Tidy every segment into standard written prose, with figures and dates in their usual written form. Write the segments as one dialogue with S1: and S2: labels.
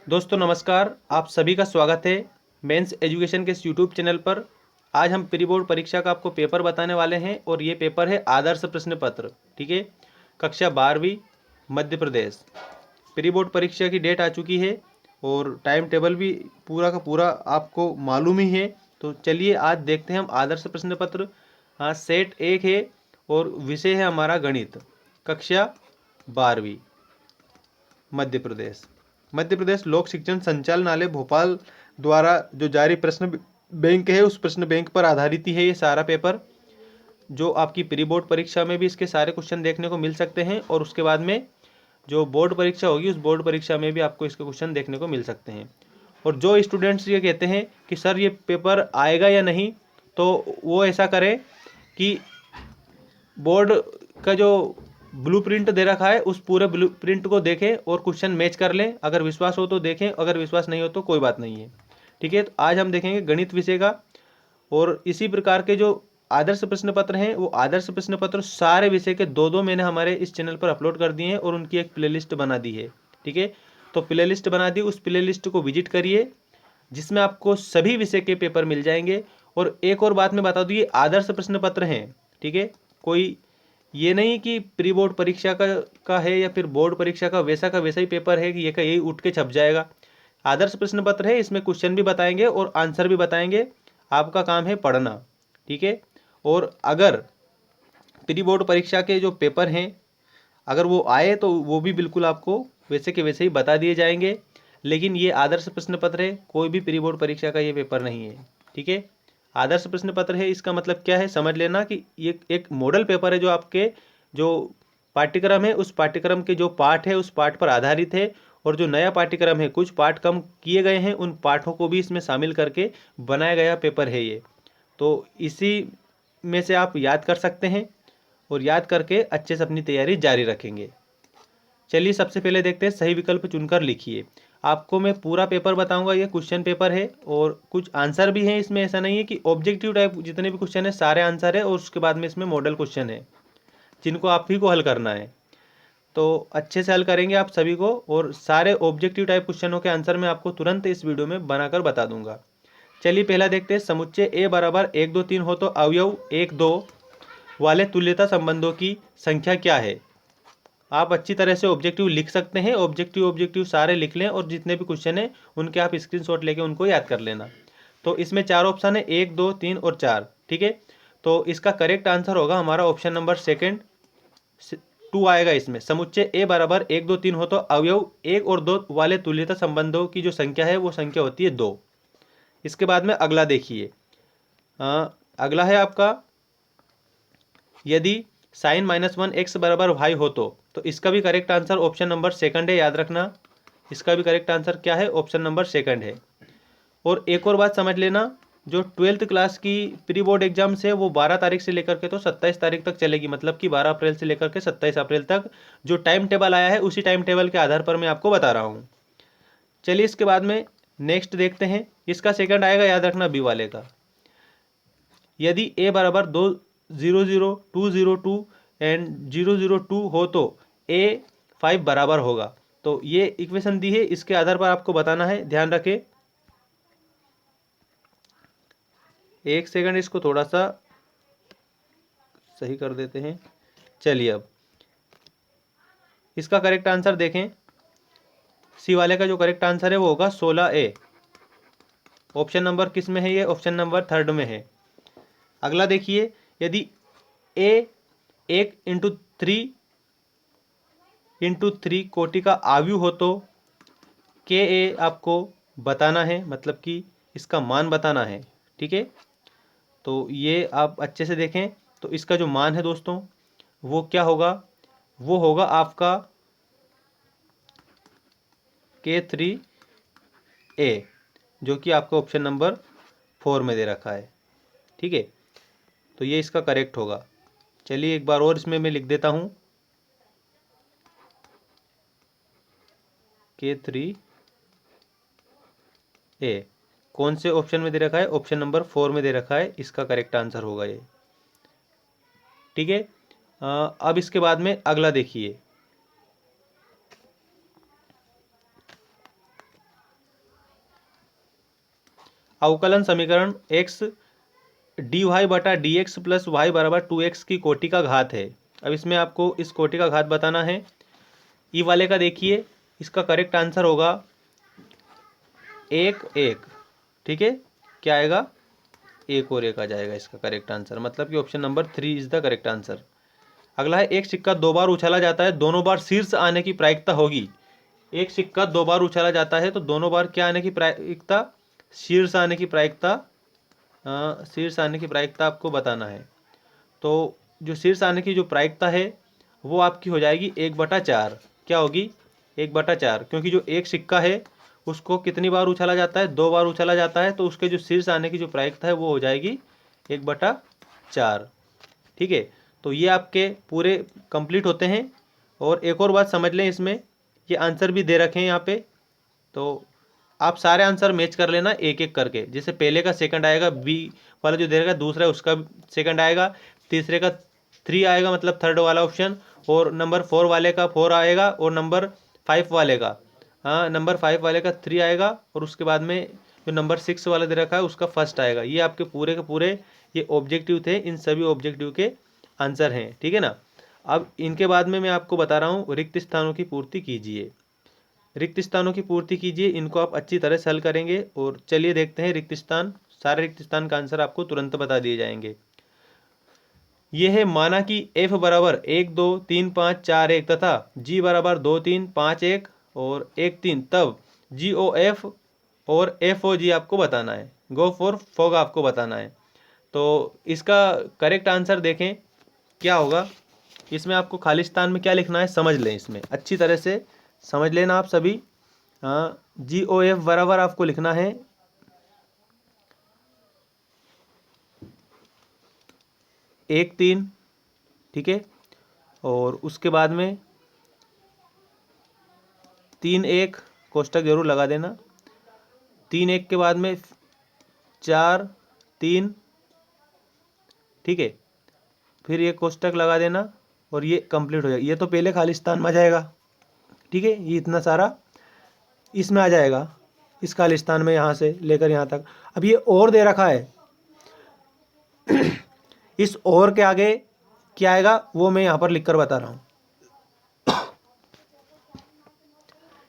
S1: दोस्तों नमस्कार, आप सभी का स्वागत है मेंस एजुकेशन के इस यूट्यूब चैनल पर। आज हम प्री बोर्ड परीक्षा का आपको पेपर बताने वाले हैं और ये पेपर है आदर्श प्रश्न पत्र। ठीक है, कक्षा 12वीं मध्य प्रदेश। प्री बोर्ड परीक्षा की डेट आ चुकी है और टाइम टेबल भी पूरा का पूरा आपको मालूम ही है। तो चलिए आज देखते हैं हम आदर्श प्रश्न पत्र। हाँ, सेट 1 है और विषय है हमारा गणित, कक्षा 12वीं मध्य प्रदेश लोक शिक्षण संचालनालय भोपाल द्वारा जो जारी प्रश्न बैंक है उस प्रश्न बैंक पर आधारित ही है ये सारा पेपर। जो आपकी प्री बोर्ड परीक्षा में भी इसके सारे क्वेश्चन देखने को मिल सकते हैं और उसके बाद में जो बोर्ड परीक्षा होगी उस बोर्ड परीक्षा में भी आपको इसके क्वेश्चन देखने को मिल सकते हैं। और जो स्टूडेंट्स ये कहते हैं कि सर ये पेपर आएगा या नहीं, तो वो ऐसा करें कि बोर्ड का जो ब्लूप्रिंट दे रखा है उस पूरे ब्लूप्रिंट को देखें और क्वेश्चन मैच कर लें। अगर विश्वास हो तो देखें, अगर विश्वास नहीं हो तो कोई बात नहीं है। ठीक है, तो आज हम देखेंगे गणित विषय का। और इसी प्रकार के जो आदर्श प्रश्न पत्र हैं वो आदर्श प्रश्न पत्र सारे विषय के दो दो मैंने हमारे इस चैनल पर अपलोड कर दिए हैं और उनकी एक प्लेलिस्ट बना दी है। ठीक है, तो प्लेलिस्ट बना दी, उस प्लेलिस्ट को विजिट करिए जिसमें आपको सभी विषय के पेपर मिल जाएंगे। और एक और बात मैं बता दूँ, ये आदर्श प्रश्न पत्र हैं। ठीक है, कोई ये नहीं कि प्री बोर्ड परीक्षा का है या फिर बोर्ड परीक्षा का वैसा ही पेपर है कि ये का यही उठ के छप जाएगा। आदर्श प्रश्न पत्र है, इसमें क्वेश्चन भी बताएंगे और आंसर भी बताएंगे। आपका काम है पढ़ना। ठीक है, और अगर प्री बोर्ड परीक्षा के जो पेपर हैं अगर वो आए तो वो भी बिल्कुल आपको वैसे के वैसे ही बता दिए जाएंगे। लेकिन ये आदर्श प्रश्न पत्र है, कोई भी प्री बोर्ड परीक्षा का ये पेपर नहीं है। ठीक है, आदर्श प्रश्न पत्र है, इसका मतलब क्या है समझ लेना कि ये एक मॉडल पेपर है जो आपके जो पाठ्यक्रम है उस पाठ्यक्रम के जो पाठ है उस पाठ पर आधारित है। और जो नया पाठ्यक्रम है कुछ पाठ कम किए गए हैं उन पाठों को भी इसमें शामिल करके बनाया गया पेपर है ये। तो इसी में से आप याद कर सकते हैं और याद करके अच्छे से अपनी तैयारी जारी रखेंगे। चलिए सबसे पहले देखते हैं, सही विकल्प चुनकर लिखिए। आपको मैं पूरा पेपर बताऊंगा, ये क्वेश्चन पेपर है और कुछ आंसर भी हैं इसमें। ऐसा नहीं है कि ऑब्जेक्टिव टाइप जितने भी क्वेश्चन है सारे आंसर है और उसके बाद में इसमें मॉडल क्वेश्चन है जिनको आप ही को हल करना है। तो अच्छे से हल करेंगे आप सभी को और सारे ऑब्जेक्टिव टाइप क्वेश्चनों के आंसर मैं आपको तुरंत इस वीडियो में बनाकर बता दूंगा। चलिए पहला देखते हैं, समुच्चय ए बराबर 1 2 3 हो तो अवयव 1 2 वाले तुल्यता संबंधों की संख्या क्या है। आप अच्छी तरह से ऑब्जेक्टिव लिख सकते हैं, ऑब्जेक्टिव ऑब्जेक्टिव सारे लिख लें और जितने भी क्वेश्चन हैं उनके आप स्क्रीनशॉट लेके उनको याद कर लेना। तो इसमें चार ऑप्शन है, 1 2 3 और 4। ठीक है, तो इसका करेक्ट आंसर होगा हमारा ऑप्शन नंबर सेकेंड 2 आएगा इसमें। समुच्चय ए बराबर 1 2 3 हो तो अवयव 1 और 2 वाले तुल्यता संबंधों की जो संख्या है वो संख्या होती है 2। इसके बाद में अगला देखिए, अगला है आपका, यदि साइन -1 x बराबर वाई हो तो इसका भी correct answer option number second है, याद रखना। इसका भी करेक्ट आंसर क्या है, ऑप्शन नंबर सेकंड है। और एक और बात समझ लेना, जो 12th क्लास की प्री बोर्ड एग्जाम्स है वो 12 तारीख से लेकर के तो 27 तारीख तक चलेगी। मतलब कि 12 अप्रैल से लेकर के 27 अप्रैल तक जो टाइम टेबल आया है उसी टाइम टेबल के आधार पर मैं आपको बता रहा हूँ। चलिए इसके बाद में नेक्स्ट देखते हैं, इसका सेकंड आएगा, याद रखना, बी वाले का। यदि ए बराबर 2 0 0 2 0 2 एंड 0 0 2 हो तो ए 5 बराबर होगा। तो ये इक्वेशन दी है, इसके आधार पर आपको बताना है, ध्यान रखें। एक सेकंड, इसको थोड़ा सा सही कर देते हैं। चलिए अब इसका करेक्ट आंसर देखें, सी वाले का जो करेक्ट आंसर है वो होगा 16A। ऑप्शन नंबर किस में है, ये ऑप्शन नंबर थर्ड में है। अगला देखिए, यदि ए 1 × 3 कोटि का आव्यूह हो तो के ए आपको बताना है, मतलब कि इसका मान बताना है। ठीक है, तो ये आप अच्छे से देखें। तो इसका जो मान है दोस्तों वो क्या होगा, वो होगा आपका K3A, जो कि आपका ऑप्शन नंबर 4 में दे रखा है। ठीक है, तो ये इसका करेक्ट होगा। चलिए एक बार और इसमें मैं लिख देता हूँ, K3A कौन से ऑप्शन में दे रखा है, ऑप्शन नंबर 4 में दे रखा है, इसका करेक्ट आंसर होगा ये। ठीक है, अब इसके बाद में अगला देखिए, अवकलन समीकरण x dy बटा dx प्लस वाई बराबर 2x की कोटि का घात है। अब इसमें आपको इस कोटि का घात बताना है। ई वाले का देखिए, इसका करेक्ट आंसर होगा 1 1। ठीक है, क्या आएगा, 1 और 1 आ जाएगा इसका करेक्ट आंसर, मतलब कि option number 3 is the correct answer. अगला है, एक सिक्का 2 बार उछाला जाता है, दोनों बार शीर्ष आने की प्रायिकता होगी। एक सिक्का 2 बार उछाला जाता है तो दोनों बार क्या आने की प्रायिकता, शीर्ष आने की प्रायिकता, शीर्ष आने की प्रायिकता आपको बताना है। तो जो शीर्ष आने की जो प्रायिकता है वो आपकी हो जाएगी 1/4। क्या होगी, 1/4, क्योंकि जो एक सिक्का है उसको कितनी बार उछाला जाता है, 2 बार उछाला जाता है, तो उसके जो शीर्ष आने की जो प्रायिकता है वो हो जाएगी 1/4। ठीक है, तो ये आपके पूरे कंप्लीट होते हैं। और एक और बात समझ लें, इसमें ये आंसर भी दे रखे हैं यहाँ पे, तो आप सारे आंसर मैच कर लेना एक एक करके। जैसे पहले का सेकंड आएगा, बी वाला जो दे रखा है दूसरा है उसका सेकंड आएगा, तीसरे का 3 आएगा मतलब थर्ड वाला ऑप्शन, और नंबर 4 वाले का 4 आएगा, और नंबर 5 वाले का, हाँ नंबर 5 वाले का 3 आएगा, और उसके बाद में जो नंबर 6 वाला दे रखा है उसका फर्स्ट आएगा। ये आपके पूरे के पूरे ये ऑब्जेक्टिव थे, इन सभी ऑब्जेक्टिव के आंसर हैं। ठीक है ना। अब इनके बाद में मैं आपको बता रहा हूँ, रिक्त स्थानों की पूर्ति कीजिए। रिक्त स्थानों की पूर्ति कीजिए, इनको आप अच्छी तरह से हल करेंगे। और चलिए देखते हैं रिक्त स्थान, सारे रिक्त स्थान का आंसर आपको तुरंत बता दिए जाएंगे। ये है, माना कि f बराबर 1 2 3 5 4 1 तथा g बराबर 2 3 5 1 और 1 3, तब GOF और FOG आपको बताना है, गो फॉर फॉग आपको बताना है। तो इसका करेक्ट आंसर देखें क्या होगा। इसमें आपको खालिस्तान में क्या लिखना है समझ लें, इसमें अच्छी तरह से समझ लेना आप सभी। हाँ, GOF बराबर आपको लिखना है 1 3। ठीक है, और उसके बाद में 3 1 कोष्टक जरूर लगा देना। 3 1 के बाद में 4 3। ठीक है, फिर ये कोष्टक लगा देना और ये कंप्लीट हो जाएगा। ये तो पहले खालिस्तान में आ जाएगा। ठीक है, ये इतना सारा इसमें आ जाएगा, इस खालिस्तान में, यहाँ से लेकर यहाँ तक। अब ये और दे रखा है, इस और के आगे क्या आएगा वो मैं यहाँ पर लिख कर बता रहा हूँ।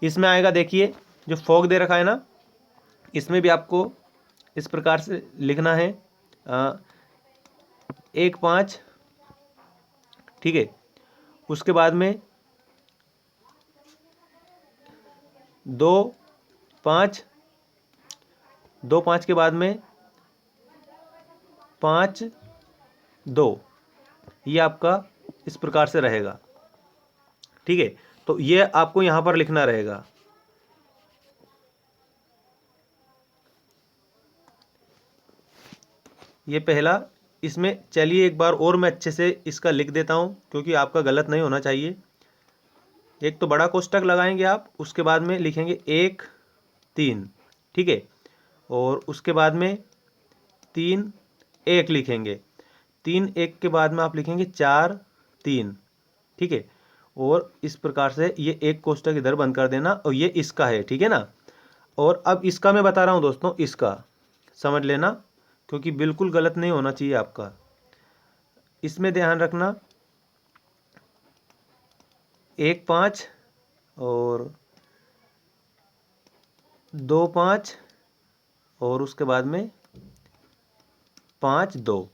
S1: इसमें आएगा, देखिए जो फॉग दे रखा है ना, इसमें भी आपको इस प्रकार से लिखना है 1 5। ठीक है, उसके बाद में 2 5, 2 5 के बाद में 5 2, ये आपका इस प्रकार से रहेगा। ठीक है, तो ये आपको यहाँ पर लिखना रहेगा। ये पहला, इसमें चलिए एक बार और मैं अच्छे से इसका लिख देता हूँ क्योंकि आपका गलत नहीं होना चाहिए। एक तो बड़ा कोष्टक लगाएंगे आप, उसके बाद में लिखेंगे 1 3। ठीक है, और उसके बाद में 3 1 लिखेंगे। 3 1 के बाद में आप लिखेंगे 4 3। ठीक है, और इस प्रकार से ये एक कोष्टक इधर बंद कर देना, और ये इसका है। ठीक है ना। और अब इसका मैं बता रहा हूँ दोस्तों, इसका समझ लेना क्योंकि बिल्कुल गलत नहीं होना चाहिए आपका। इसमें ध्यान रखना 1 5 और 2 5 और उसके बाद में 5 2,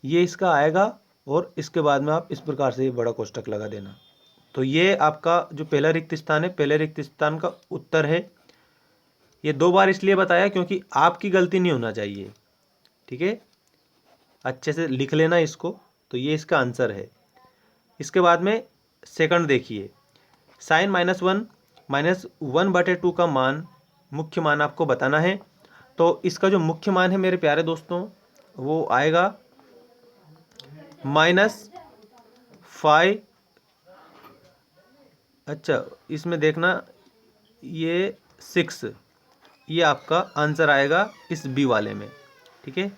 S1: ये इसका आएगा। और इसके बाद में आप इस प्रकार से बड़ा कोष्टक लगा देना। तो ये आपका जो पहला रिक्त स्थान है, पहले रिक्त स्थान का उत्तर है। ये 2 बार इसलिए बताया क्योंकि आपकी गलती नहीं होना चाहिए। ठीक है, अच्छे से लिख लेना इसको। तो ये इसका आंसर है। इसके बाद में सेकंड देखिए, साइन -1 -1/2 का मान, मुख्य मान आपको बताना है। तो इसका जो मुख्य मान है मेरे प्यारे दोस्तों, वो आएगा -5। अच्छा, इसमें देखना ये 6, ये आपका आंसर आएगा इस बी वाले में। ठीक है,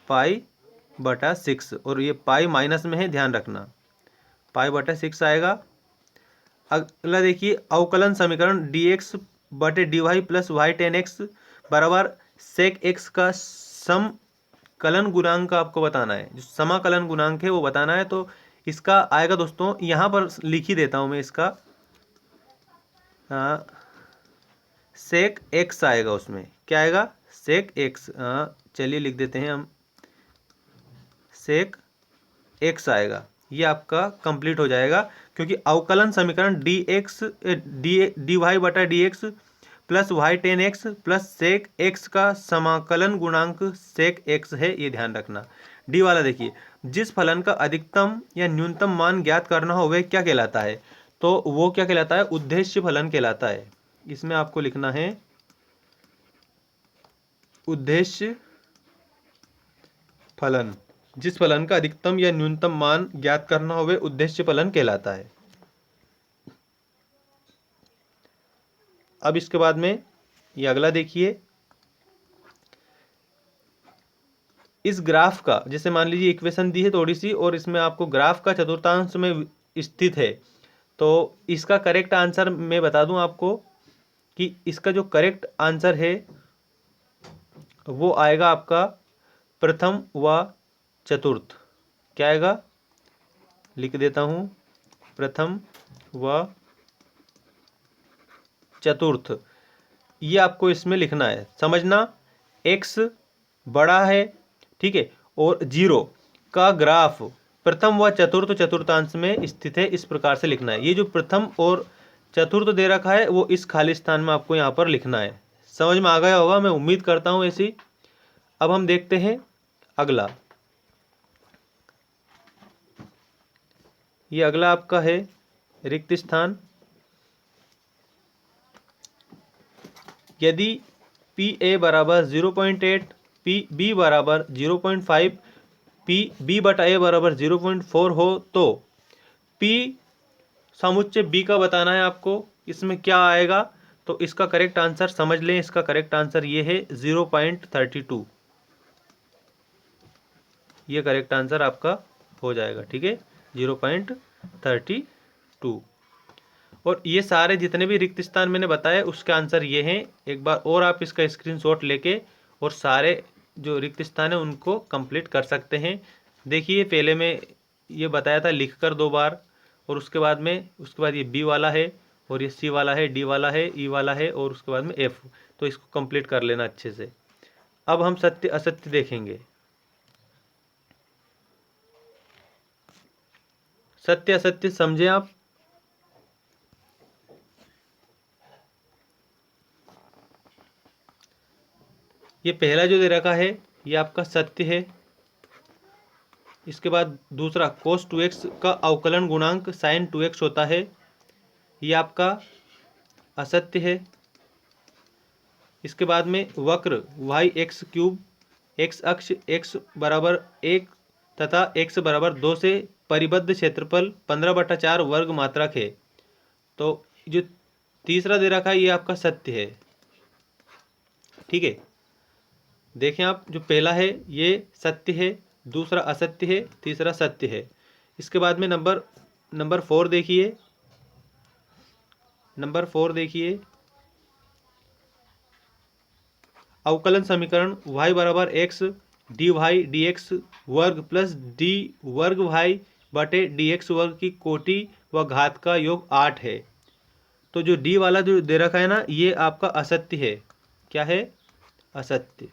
S1: π/6, और ये पाई माइनस में है, ध्यान रखना, π/6 आएगा। अगला देखिए, अवकलन समीकरण dx/dy + y tan x बराबर सेक एक्स का समकलन गुणांक आपको बताना है, जो समाकलन गुणांक है वो बताना है। तो इसका आएगा दोस्तों, यहाँ पर लिख ही देता हूँ मैं इसका, सेक एक्स आएगा। उसमें क्या आएगा? Sec x. चलिए लिख देते हैं हम, सेक एक्स आएगा। ये आपका कंप्लीट हो जाएगा, क्योंकि अवकलन समीकरण डी एक्स डी वाई बटा d x plus y tan x plus sec x का समाकलन गुणांक सेक एक्स है, ये ध्यान रखना। डी वाला देखिए, जिस फलन का अधिकतम या न्यूनतम मान ज्ञात करना हो वह क्या कहलाता है? तो वो क्या कहलाता है? उद्देश्य फलन कहलाता है। इसमें आपको लिखना है उद्देश्य फलन। जिस फलन का अधिकतम या न्यूनतम मान ज्ञात करना हो वह उद्देश्य फलन कहलाता है। अब इसके बाद में ये अगला देखिए, इस ग्राफ का, जैसे मान लीजिए इक्वेशन दी है थोड़ी सी और इसमें आपको ग्राफ का चतुर्थांश में स्थित है, तो इसका करेक्ट आंसर मैं बता दूं आपको कि इसका जो करेक्ट आंसर है वो आएगा आपका प्रथम व चतुर्थ। क्या आएगा? लिख देता हूं, प्रथम व चतुर्थ। ये आपको इसमें लिखना है, समझना। x बड़ा है, ठीक है, और 0 का ग्राफ प्रथम व चतुर्थ चतुर्थांश में स्थित है, इस प्रकार से लिखना है। ये जो प्रथम और चतुर्थ दे रखा है वो इस खाली स्थान में आपको यहाँ पर लिखना है। समझ में आ गया होगा, मैं उम्मीद करता हूँ ऐसी। अब हम देखते हैं अगला। ये अगला आपका है रिक्त स्थान। यदि पी ए बराबर 0.8, पी बी बराबर 0.5, पी बी बटा ए बराबर 0.4 हो तो पी समुच्चय बी का बताना है आपको। इसमें क्या आएगा? तो इसका करेक्ट आंसर समझ लें, इसका करेक्ट आंसर ये है 0.32। ये करेक्ट आंसर आपका हो जाएगा, ठीक है, 0.32। और ये सारे जितने भी रिक्त स्थान मैंने बताए उसके आंसर ये हैं। एक बार और आप इसका स्क्रीनशॉट लेके और सारे जो रिक्त स्थान है उनको कंप्लीट कर सकते हैं। देखिए पहले मैं ये बताया था लिख कर 2 बार, और उसके बाद ये बी वाला है और ये सी वाला है, डी वाला है, ई वाला है और उसके बाद में एफ। तो इसको कंप्लीट कर लेना अच्छे से। अब हम सत्य असत्य देखेंगे। सत्य असत्य समझे आप? ये पहला जो दे रखा है ये आपका सत्य है। इसके बाद दूसरा cos 2x का अवकलन गुणांक sin 2x होता है, ये आपका असत्य है। इसके बाद में वक्र वाई एक्स क्यूब, एक्स अक्ष x बराबर 1 तथा x बराबर 2 से परिबद्ध क्षेत्रफल 15/4 वर्ग मात्रक है। तो जो तीसरा दे रखा है ये आपका सत्य है, ठीक है। देखें आप, जो पहला है ये सत्य है, दूसरा असत्य है, तीसरा सत्य है। इसके बाद में नंबर 4 देखिए। नंबर 4 देखिए, अवकलन समीकरण y बराबर x d y d x वर्ग प्लस डी वर्ग वाई बटे डी एक्स वर्ग की कोटि व घात का योग 8 है। तो जो डी वाला जो दे रखा है ना ये आपका असत्य है। क्या है? असत्य।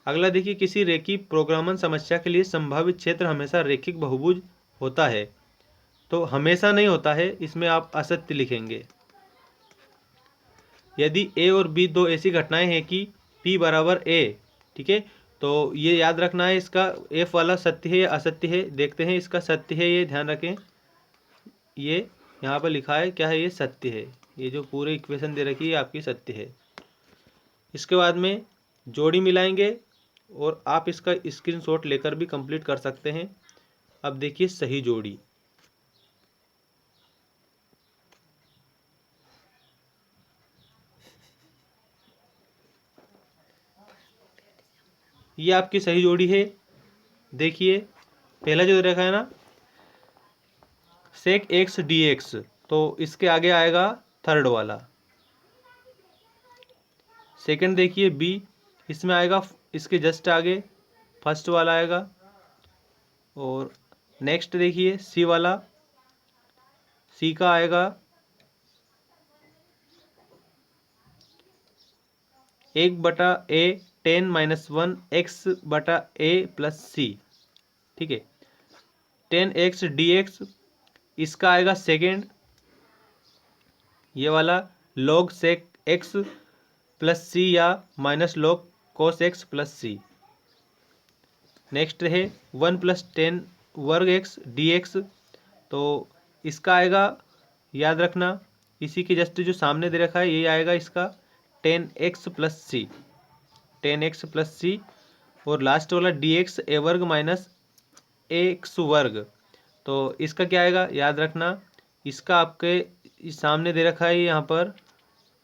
S1: अगला देखिए, किसी रेखीय प्रोग्रामन समस्या के लिए संभावित क्षेत्र हमेशा रैखिक बहुभुज होता है। तो हमेशा नहीं होता है, इसमें आप असत्य लिखेंगे। यदि ए और बी दो ऐसी घटनाएं हैं कि P बराबर ए, ठीक है, तो ये याद रखना है। इसका F वाला सत्य है या असत्य है, देखते हैं। इसका सत्य है, ये ध्यान रखें। ये यहाँ पर लिखा है क्या है? ये सत्य है। ये जो पूरे इक्वेशन दे रखी है आपकी सत्य है। इसके बाद में जोड़ी मिलाएंगे और आप इसका स्क्रीनशॉट लेकर भी कंप्लीट कर सकते हैं। अब देखिए सही जोड़ी। ये आपकी सही जोड़ी है। देखिए पहला जो रखा है ना सेक एक्स डी एक्स, तो इसके आगे आएगा थर्ड वाला। सेकंड देखिए बी, इसमें आएगा इसके जस्ट आगे फर्स्ट वाला आएगा। और नेक्स्ट देखिए सी वाला, सी का आएगा 1/a 10-1 x/a+c, ठीक है। 10x dx, इसका आएगा सेकेंड ये वाला log sec x plus C या minus log cos x plus C. Next है 1+10 वर्ग x dx, तो इसका आएगा, याद रखना इसी के जस्ट जो सामने दे रखा है यही आएगा इसका 10x प्लस सी, 10x प्लस सी। और लास्ट वाला dx a वर्ग माइनस x वर्ग, तो इसका क्या आएगा याद रखना, इसका आपके सामने दे रखा है यहाँ पर,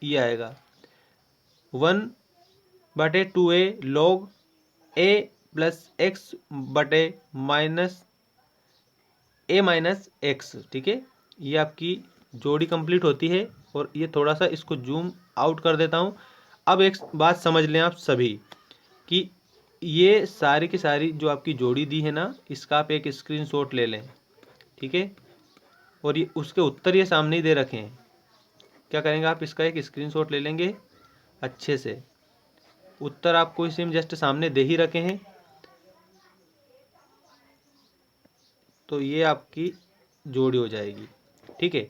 S1: ये आएगा 1/2a log a plus x बटे माइनस a माइनस एक्स, ठीक है। ये आपकी जोड़ी कंप्लीट होती है। और ये थोड़ा सा इसको जूम आउट कर देता हूँ। अब एक बात समझ लें आप सभी कि ये सारी की सारी जो आपकी जोड़ी दी है ना, इसका आप एक स्क्रीनशॉट ले लें, ठीक है। और ये उसके उत्तर ये सामने ही दे रखे हैं। क्या करेंगे आप, इसका एक स्क्रीनशॉट ले लेंगे अच्छे से, उत्तर आपको इसी में जस्ट सामने दे ही रखे हैं। तो ये आपकी जोड़ी हो जाएगी, ठीक है।